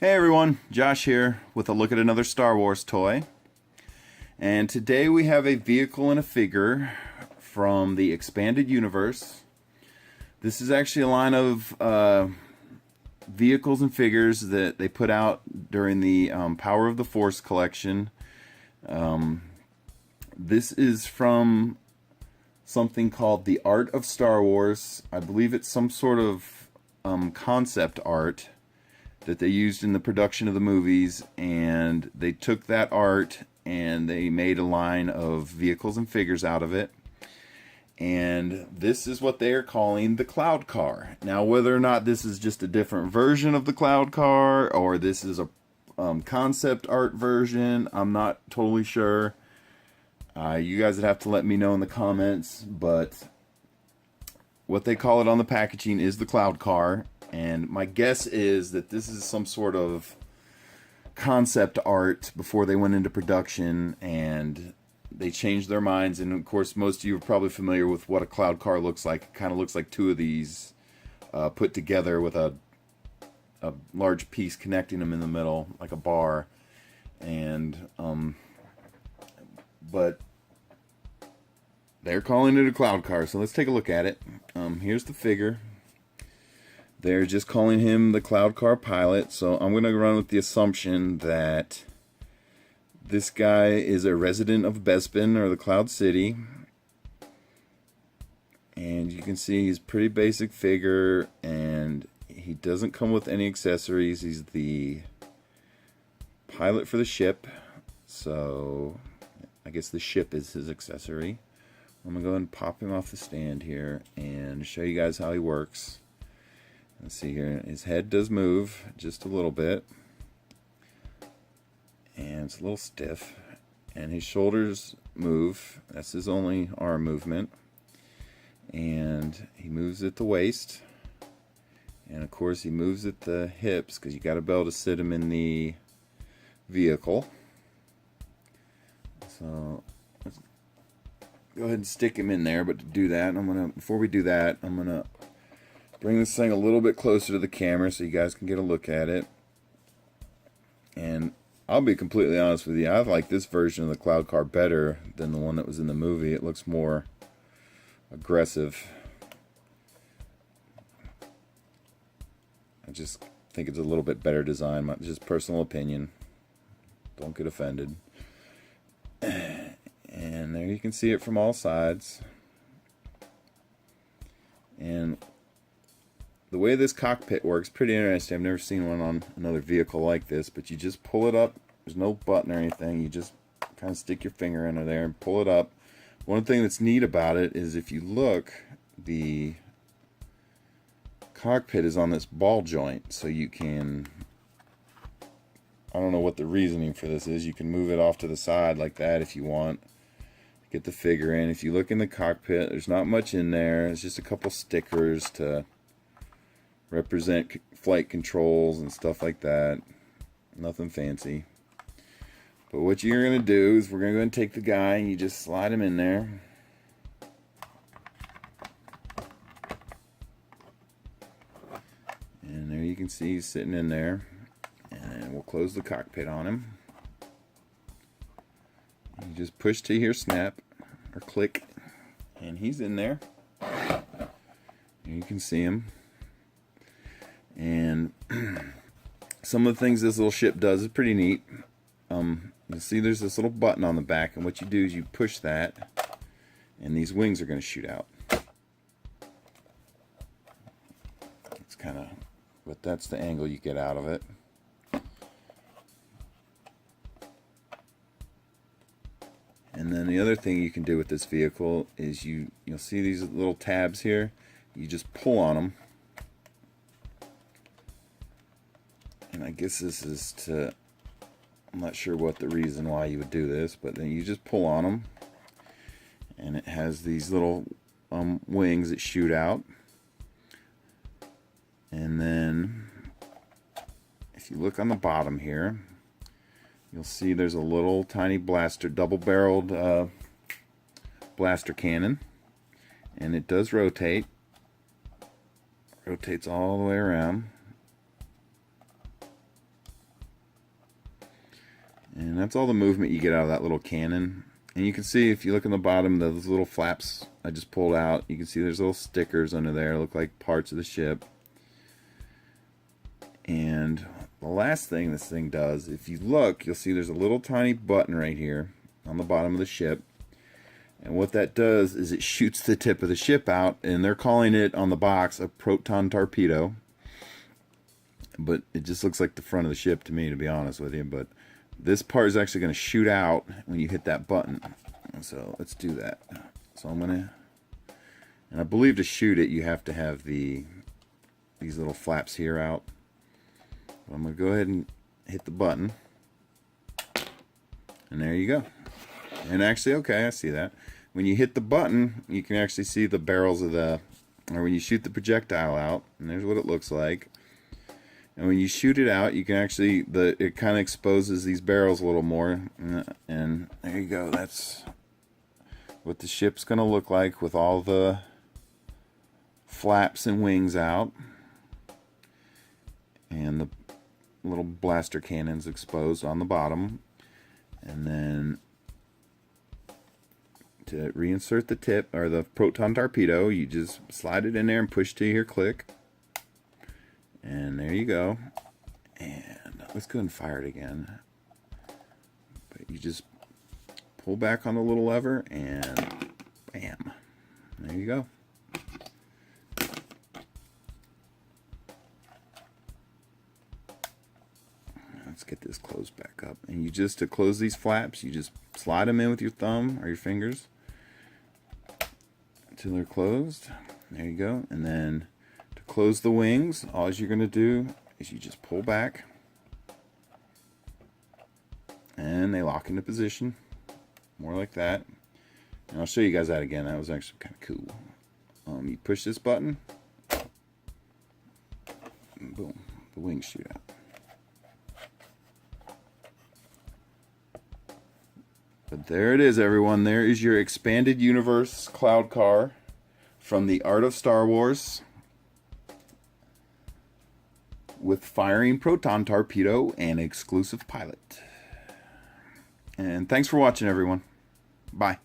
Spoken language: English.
Hey everyone, Josh here with a look at another Star Wars toy. And today we have a vehicle and a figure from the Expanded Universe. This is actually a line of vehicles and figures that they put out during the Power of the Force collection. This is from something called The Art of Star Wars. I believe it's some sort of concept art that they used in the production of the movies, and they took that art and they made a line of vehicles and figures out of it. And this is what they are calling the Cloud Car. Now, whether or not this is just a different version of the Cloud Car or this is a concept art version, I'm not totally sure. You guys would have to let me know in the comments, but what they call it on the packaging is the Cloud Car. And my guess is that this is some sort of concept art before they went into production and they changed their minds. And of course, most of you are probably familiar with what a cloud car looks like. It kind of looks like two of these put together with a large piece connecting them in the middle, like a bar. And but they're calling it a cloud car, so let's take a look at it. Here's the figure. They're just calling him the Cloud Car Pilot, so I'm going to run with the assumption that this guy is a resident of Bespin, or the Cloud City. And you can see he's a pretty basic figure, and he doesn't come with any accessories. He's the pilot for the ship, so I guess the ship is his accessory. I'm going to go ahead and pop him off the stand here and show you guys how he works. Let's see here, his head does move just a little bit, and it's a little stiff, and his shoulders move. That's his only arm movement, and he moves at the waist, and of course he moves at the hips because you got to be able to sit him in the vehicle. So let's go ahead and stick him in there, but to do that, before we do that, I'm gonna bring this thing a little bit closer to the camera so you guys can get a look at it. And I'll be completely honest with you, I like this version of the Cloud Car better than the one that was in the movie. It looks more aggressive. I just think it's a little bit better design. My just personal opinion. Don't get offended. And there you can see it from all sides. And the way this cockpit works, pretty interesting. I've never seen one on another vehicle like this, but you just pull it up. There's no button or anything. You just kind of stick your finger into there and pull it up. One thing that's neat about it is if you look, the cockpit is on this ball joint, so you can, I don't know what the reasoning for this is. You can move it off to the side like that if you want. Get the figure in. If you look in the cockpit, there's not much in there. It's just a couple stickers to represent flight controls and stuff like that. Nothing fancy. But what you're going to do is we're going to go and take the guy and you just slide him in there. And there you can see he's sitting in there. And we'll close the cockpit on him. You just push to hear snap or click, and he's in there. You can see him. And some of the things this little ship does is pretty neat. You'll see there's this little button on the back, and what you do is you push that, and these wings are going to shoot out. It's kind of, but that's the angle you get out of it. And then the other thing you can do with this vehicle is you'll see these little tabs here. You just pull on them. And I guess this is to, I'm not sure what the reason why you would do this, but then you just pull on them. And it has these little wings that shoot out. And then if you look on the bottom here, you'll see there's a little tiny blaster, double-barreled blaster cannon, and it does rotate. Rotates all the way around. And that's all the movement you get out of that little cannon. And you can see, if you look in the bottom, those little flaps I just pulled out, you can see there's little stickers under there, look like parts of the ship. And the last thing this thing does, if you look, you'll see there's a little tiny button right here on the bottom of the ship. And what that does is it shoots the tip of the ship out, and they're calling it on the box a Proton Torpedo. But it just looks like the front of the ship to me, to be honest with you. But this part is actually going to shoot out when you hit that button. So let's do that. So I'm going to, and I believe to shoot it you have to have these little flaps here out. I'm going to go ahead and hit the button. And there you go. And actually, okay, I see that. When you hit the button, you can actually see the barrels of the, or when you shoot the projectile out, and there's what it looks like. And when you shoot it out, you can actually, it kind of exposes these barrels a little more. And there you go. That's what the ship's going to look like with all the flaps and wings out. And the little blaster cannons exposed on the bottom. And then to reinsert the tip, or the Proton Torpedo, you just slide it in there and push to your click. And there you go. And let's go ahead and fire it again. But you just pull back on the little lever and bam. There you go. Let's get this closed back up. And you just, to close these flaps, you just slide them in with your thumb or your fingers until they're closed. There you go. And then close the wings, all you're going to do is you just pull back and they lock into position, more like that. And I'll show you guys that again. That was actually kind of cool. You push this button, and boom, the wings shoot out. But there it is, everyone. There is your expanded universe cloud car from the Art of Star Wars, with firing Proton Torpedo and exclusive pilot. And thanks for watching, everyone. Bye.